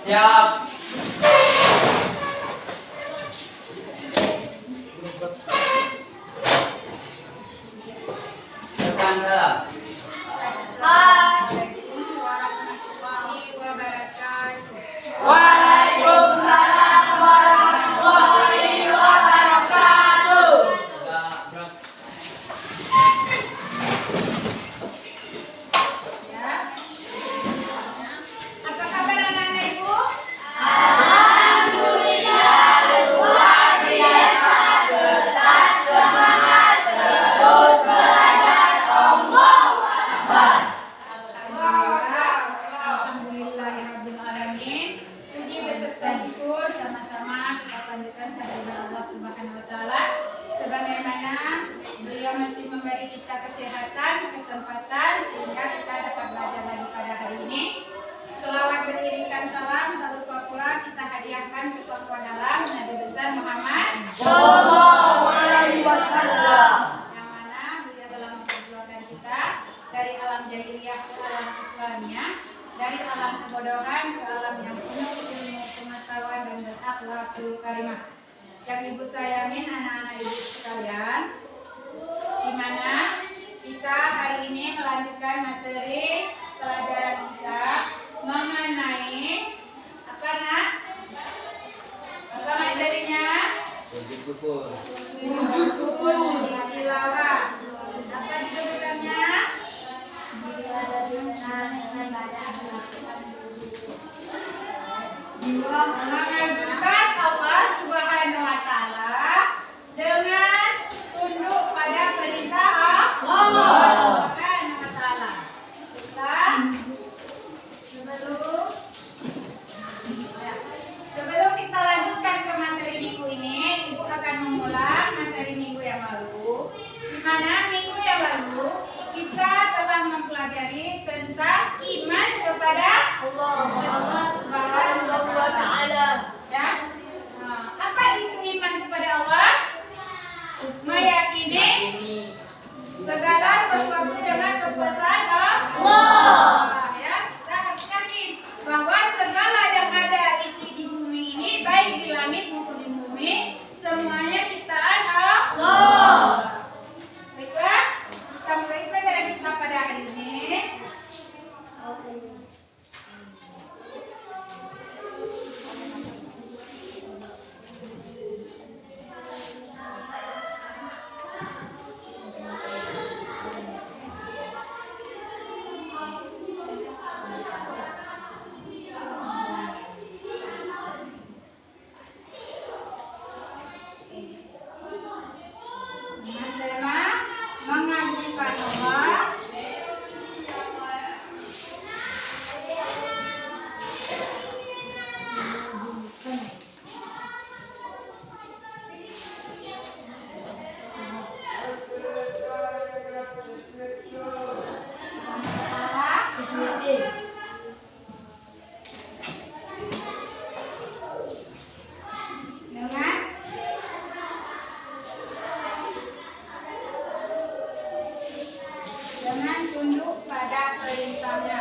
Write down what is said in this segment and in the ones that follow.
Siap. Depan salam. Assalamualaikum warahmatullahi wabarakatuh. Waalaikumsalam warahmatullahi wabarakatuh. Ya. Apa kabar anak-anak Ibu? Alhamdulillah luar biasa, tetap semangat terus belajar. Allahu Akbar. Alhamdulillahirabbil alamin. Puji beserta syukur sama-sama kita panjatkan kehadirat Allah Subhanahu wa taala sebagaimana beliau masih memberi kita kesehatan, kesempatan sehingga kita dapat belajar lagi pada hari ini. Selawat beriringkan salam tak lupa pula kita hadiahkan kepada dalam Nabi besar Muhammad Sallallahu alaihi wasallam. yang mana beliau telah memperjuangkan kita dari alam jahiliyah ke alam Islamnya, dari alam kebodohan ke alam yang penuh ilmu, pengetahuan dan berakhlakul karimah. Yang Ibu sayangin anak-anak Ibu sekalian, di mana kita hari ini melanjutkan materi pelajaran kita mengenai apa nak? Apa materinya? Sujud syukur. Sujud syukur di tilawah. Apa tulisannya? Mengagungkan Allah Subhanahu wa taala dengan tunduk pada perintah Allah Subhanahu wa taala. Sebelum kita lanjutkan ke materi minggu ini, Ibu akan mengulang materi minggu yang lalu. Di mana minggu yang lalu kita telah mempelajari tentang iman kepada Allah Subhanahu wa taala. Ya. Apa itu iman kepada Allah? Meyakini segala sesuatu dengan kekuasaan Allah. Ya, kita harus yakin bahwa segala yang ada isi di bumi ini, baik di langit maupun di bumi, semuanya ciptaan Allah. Baiklah, kita mulai pelajaran kita pada hari ini. Dengan tema mengagungkan Allah. Dengan tunduk pada perintahnya.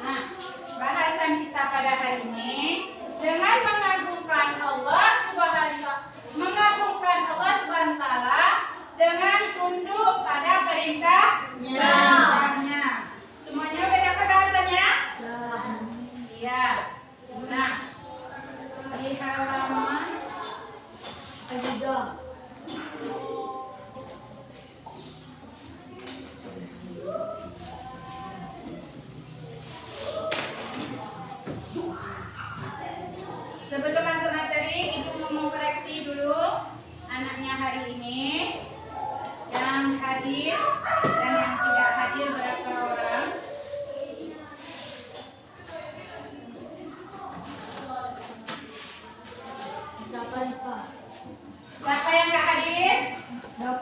Nah, bahasan kita pada hari ini dengan mengagungkan Allah Subhanahu wa taala dengan tunduk pada perintahnya. Semuanya udah dapat bahasanya? Iya. Nah, di halaman sebelum masuk materi, Ibu mau koreksi dulu anaknya hari ini yang hadir dan yang tidak hadir berapa orang? Siapa yang nggak hadir? Ya,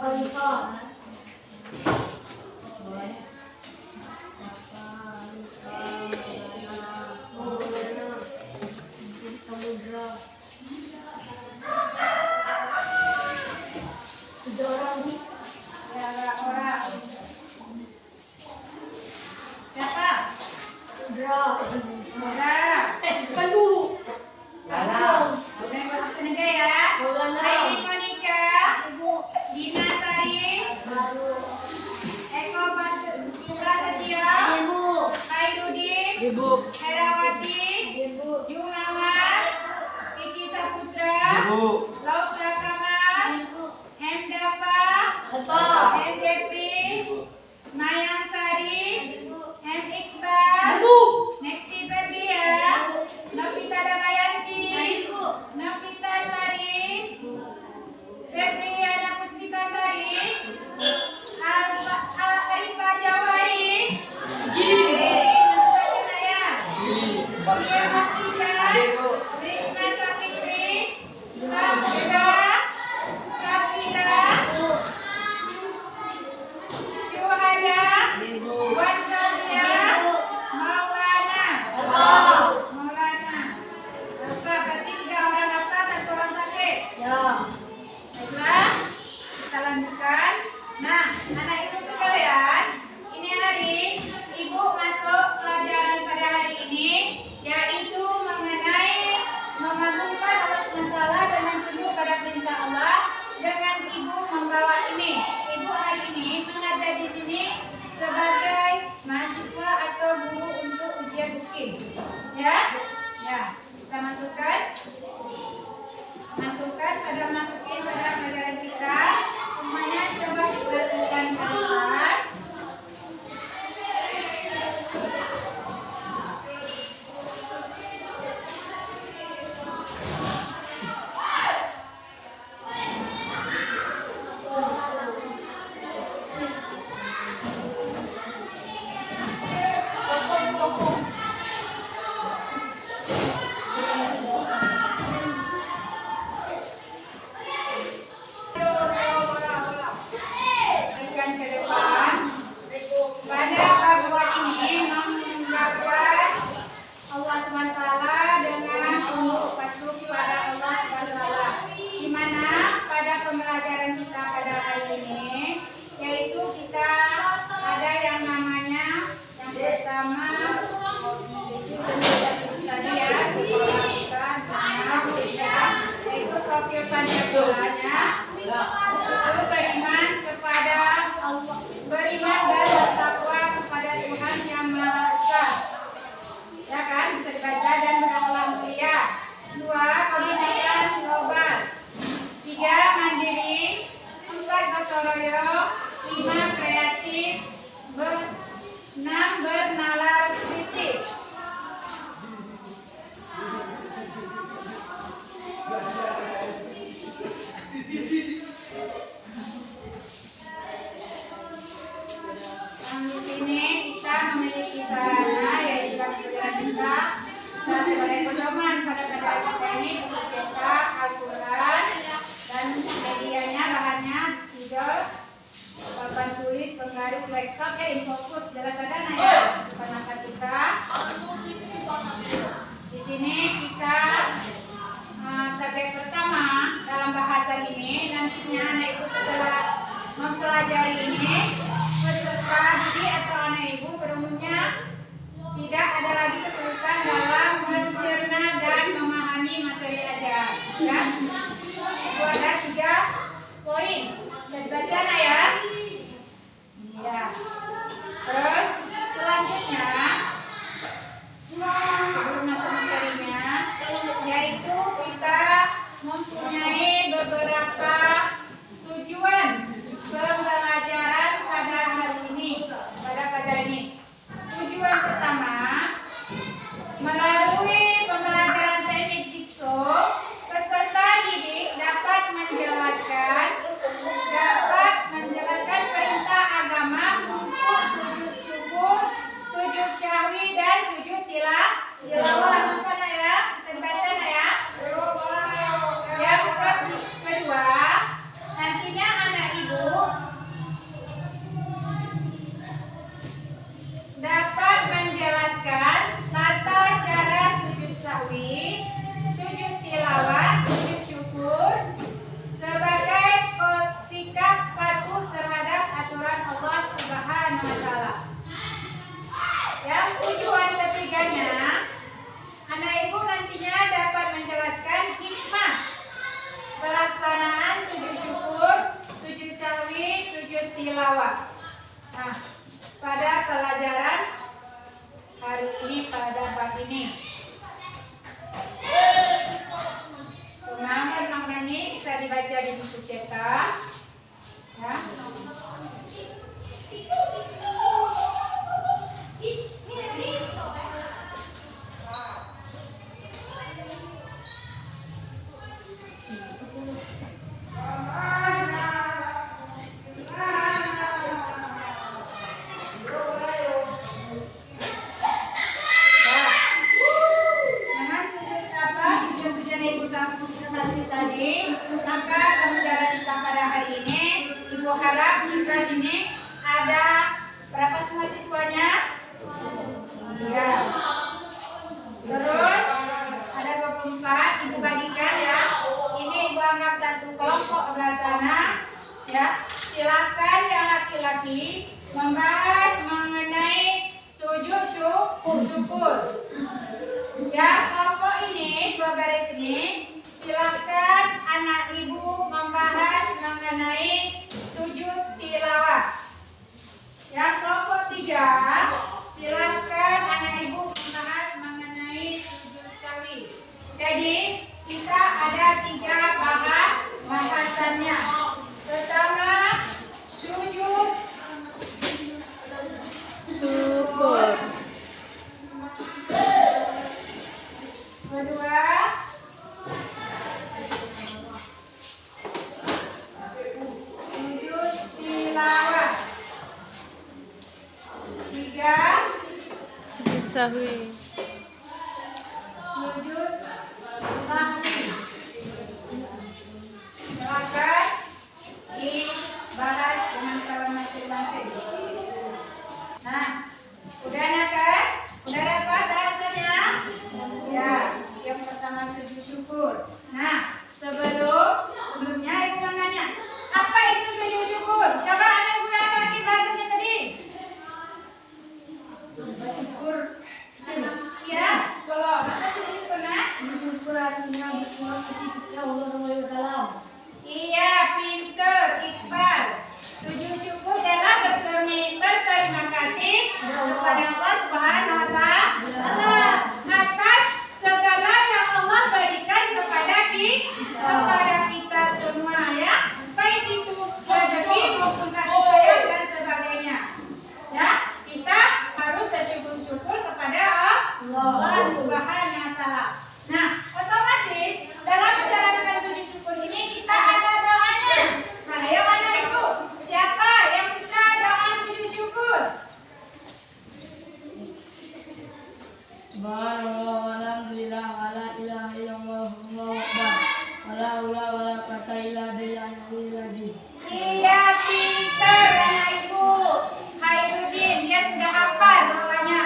orang. Siapa? Dora. Salah. Udah bagusin aja ya. Aini Monica, Dina Sari, Eko Prasetyo, Hairudin, Herawati, Jumawan, Kiki Saputra, Lausla Kamal, M. Dava, M. Jepri, Mayang Sari, M. Iqbal, Nekti Febria, Novita Damayanti, Novita Sari, Febriana Puspita Sari, Arifah Jawari, Tia Matika, Risma Sapitri, Sabira, Syuhada, Wasalia, Maulana. Apa? Berarti 3 orang apa? 1 orang sakit. Baiklah, kita lanjutkan. Nah, anak ibu sekalian, ini hari ibu masuk pelajaran pada hari ini, yaitu mengenai mengagungkan Allah SWT dengan tunduk pada perintah Allah. Dengan ibu membawa ini, ibu hari ini mengajar di sini sebagai mahasiswa atau guru untuk ujian UKIM. Ya, kita masukkan masukin pada pelajaran kita. Semuanya coba diperhatikan teman-teman. Berikan ke depan. Pada bab ini menggambarkan Allah SWT dengan tunduk patuh kepada Allah SWT. Di mana pada pembelajaran kita pada hari ini, yaitu kita ada yang namanya yang pertama tadi ya, yaitu profil Pancasilanya. Itu beriman kepada Allah, beriman dan bertakwa kepada Tuhan yang Maha Esa. Ya kan, bisa dibaca dan berakhlak mulia. 2, komitmen global. 3, mandiri. 4, gotong royong. 5, kreatif. 6, bernalar kritis. Di sini kita memiliki sarana yaitu pelajaran kita sebagai pedoman pada pelajaran kita ini untuk cetak Al-Quran dan medianya bahannya spidol, papan tulis, penggaris, laptop ya, infokus jelas ada ya perangkat kita. Di sini kita target pertama dalam bahasa ini nantinya anak ibu setelah mempelajari ini peserta didik atau anak ibu berumumnya tidak ada lagi kesulitan dalam mencerna dan memahami materi ajaran. Ya, itu ada 3 poin. Bisa dibaca ya? Ya. Terus selanjutnya sebelum masuk materinya, yaitu kita mempunyai beberapa tujuan pembelajaran pada hari ini, pada pelajaran ini. Tujuan pertama, melalui pembelajaran teknik jigsaw, peserta didik dapat menjelaskan perintah agama untuk sujud syukur, sujud syahwi dan sujud tilawah. Apa ya? Bisa dibaca ya? Yang kedua, tilawah. Nah, pada pelajaran hari ini pada bab ini. Nama ini bisa dibaca di buku cetak. Ya. Maka pembelajaran kita pada hari ini, Ibu harap di kelas ini ada berapa mahasiswanya? Iya. Terus ada 24, Ibu bagikan ya. Ini Ibu anggap satu kelompok sebelah sana. Ya, silakan yang laki-laki membahas mengenai sujud syukur. Ya, kelompok ini, dua baris ini. Silakan anak ibu membahas mengenai sujud tilawah. Yang kelompok 3, silakan anak ibu membahas mengenai sujud sawi. Jadi kita ada 3 bahasannya. Pertama, sujud syukur. Kedua, sujud tilawah. 3, sujud sahwi. sujud sahwi. Silakan dibahas dengan kawan masing-masing. Nah, udah kan? Udah dapat bahasanya? Ya, yang pertama sujud syukur. Nah, sebelumnya ibu mau nanya, apa itu sujud syukur? Coba anak ibu yang lagi bahasanya tadi. Bersyukur. Ya, kalau apa sujud syukur nak? Bersyukur artinya berterima kasih kepada Allah SWT. Iya, pinter, Iqbal. Sujud syukur adalah berterima kasih kepada Allah Subhanahu wa Ta'ala atas segala yang Allah berikan kepada kita semua ya. Baik itu rezeki maupun kasih sayang dan sebagainya. Ya, kita harus bersyukur kepada Allah Subhanahu wa Ta'ala. Nah, otomatis dalam menjalankan sujud syukur ini kita ada doanya. Nah, ayo anak ibu, siapa yang bisa doa sujud syukur? Alhamdulillah, wala ilaha illallah, Allahu akbar. Wala haula wala quwwata illa billahil Iya, pinter anak ibu. Khairuddin, dia sudah hafal doanya.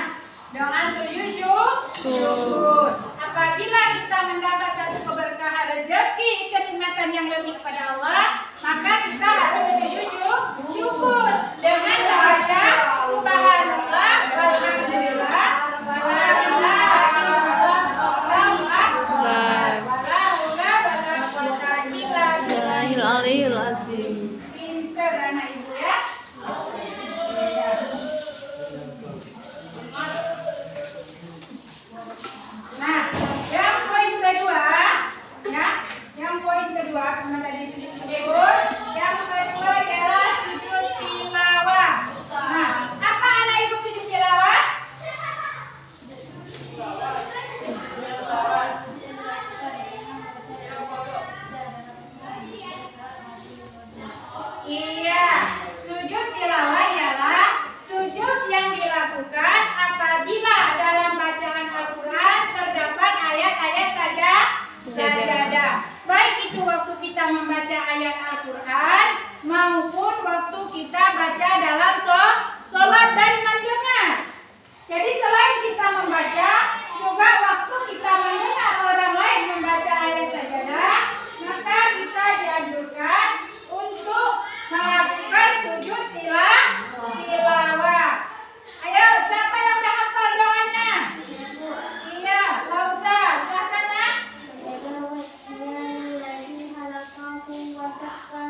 Doa sujud syukur. Apabila kita mendapat satu keberkahan rezeki, kenikmatan yang lebih kepada Allah, maka kita harus bersujud syukur dengan membaca subhanallah walhamdulillah wala ilaha illallah wallahu akbar wala haula wala quwwata illa Billahil aliyil azim. Pinter anak ibu ya. Nah, yang poin kedua, ya, yang poin kedua karena tadi sujud syukur, yang kedua adalah sujud tilawah. Nah, apa anak ibu sujud tilawah? Iya, sujud tilawah ialah sujud yang dilakukan apabila dalam bacaan Al-Quran terdapat ayat-ayat sajadah. Baik itu waktu kita membaca ayat Al-Quran maupun waktu kita baca dalam sholat dan mendengar. Jadi selain kita membaca, juga waktu kita mendengar orang lain membaca ayat sajadah, maka kita dianjurkan untuk melakukan sujud tilawah. Ayo, siapa yang udah hafal doanya? Iya, Lausa, silakan nak.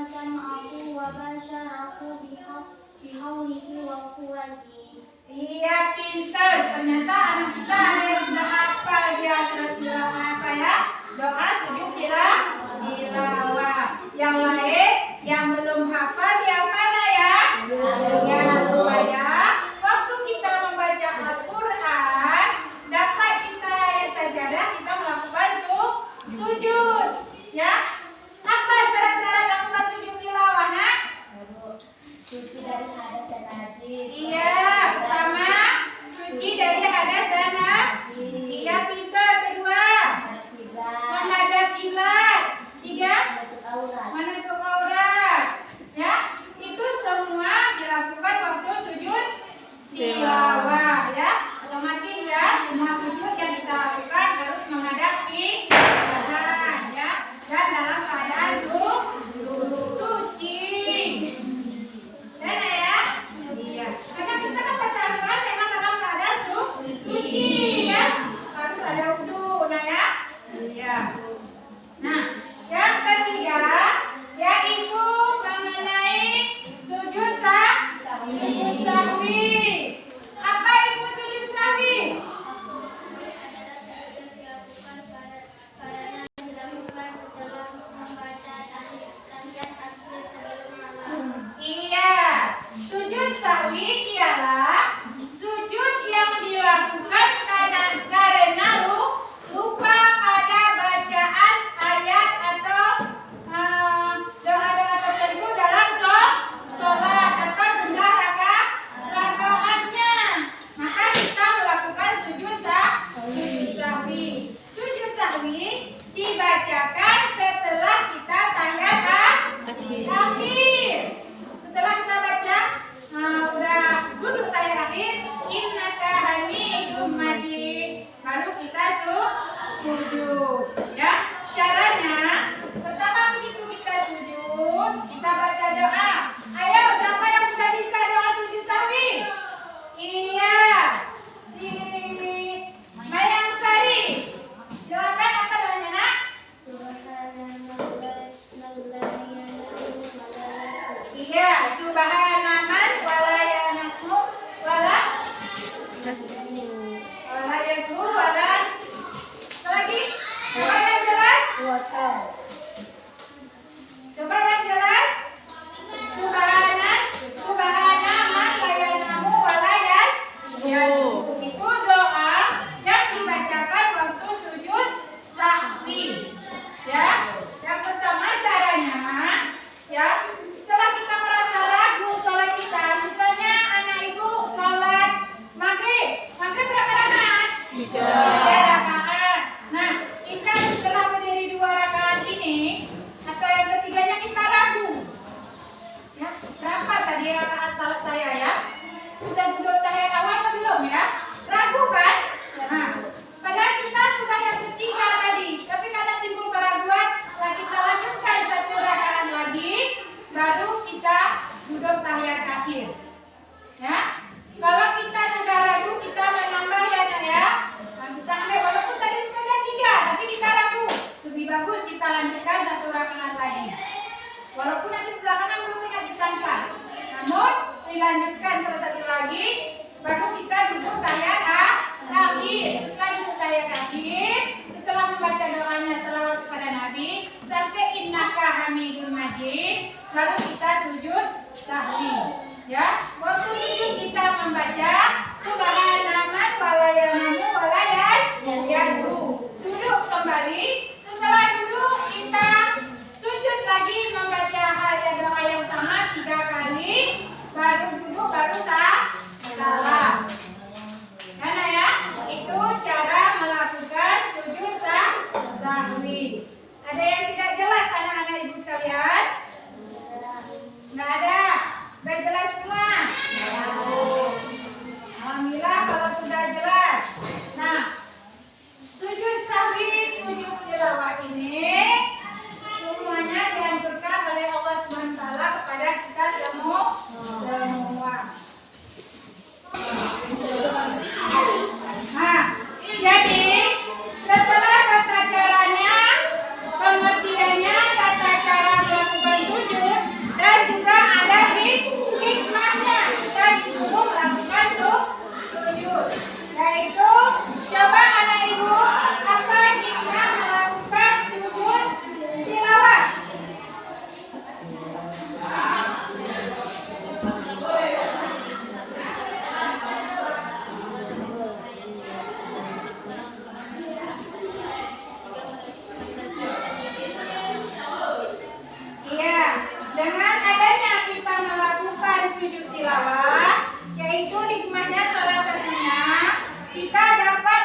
sama aku wa basyaraku bihaulihi wa quwwati. Iya, pinter. Ternyata anak kita ada yang sudah hafal dia surat apa ya? Doa sujud tilawah. Yang lain yang belum hafal dia mana ya? Ya, supaya waktu kita membaca Al-Quran dapat kita sajadah kita melakukan sujud. Ya, apa syarat-syarat lakukan sujud tilawah? Nak? Suci dari hadas dan najis. Iya, pertama suci dari hadas dan najis. Iya, pintar. Kedua, menghadap kiblat. Tiga, menutup aurat. Ya, itu semua dilakukan waktu sujud tilawah. Ya, otomatis ya semua sujud yang kita lakukan harus menghadap kiblat. Ya, dan dalam keadaan suci. Dan ya, iya. Karena kita kan baca Al-Quran memang dalam keadaan suci, ya. Harus ada wudu, nah ya. Iya. Nah, yang ketiga yaitu mengenai sujud sahwi. Apa itu sujud sahwi? Iya, sujud sahwi ialah sujud yang dilakukan karena lupa pada bacaan ayat atau doa-doa tertentu dalam sholat atau jumlah rakaatnya. Maka kita melakukan sujud sahwi. Sujud sahwi dibacakan setelah kita tahiyat akhir. Setelah kita baca udah duduk tahiyat akhir, innaka hamidum majid, baru kita sujud. Ya, caranya pertama begitu kita sujud, kita baca doa. Ayo, siapa yang sudah bisa doa sujud sahwi? Iya, si Mayang Sari. Silakan, apa doanya, Nak? Iya, subhanaman wala yanasmu wala yasmu wala. Lagi? Coba yang jelas? Coba yang jelas? Subhanaman la yanamu wala yasmu. Itu doa yang dibacakan waktu sujud sahwi. Ya, yang pertama caranya, ya, setelah kita merasa ragu sholat kita, misalnya anak ibu sholat maghrib berapa rakaat? 3 rakaat. Nah, kita setelah berdiri 2 rakaat ini, atau yang ketiganya kita ragu. Ya, berapa tadi rakaat salat saya ya? Sudah duduk tahiyat awal atau belum ya? Ragu kan? Nah, padahal kita sudah yang ketiga tadi, tapi karena timbul keraguan, kita lanjutkan 1 rakaat lagi, baru kita duduk tahiyat akhir. Ya, kalau kita sudah ragu, kita menambah ya, Nak ya. Nah, kita ambil walaupun tadi sudah 3, tapi kita ragu. Lebih bagus kita lanjutkan 1 rakaat lagi. Walaupun nanti belakangan belum ingat ditambah, namun dilanjutkan terus 1 lagi, baru kita duduk tahiyat akhir. Setelah duduk tahiyat akhir, setelah membaca doanya selawat kepada Nabi sampai innaka hamidum majid, baru kita sujud sahwi. Ya, waktu sujud kita membaca subhanaman wala yanamu wala yasmu. Duduk kembali. Setelah duduk kita sujud lagi membaca doa yang sama 3 kali, baru duduk, baru salam. Karena ya, itu cara melakukan sujud sahwi. Ada yang tidak jelas anak-anak ibu sekalian? Dengan adanya kita melakukan sujud tilawah, yaitu hikmahnya salah satunya kita dapat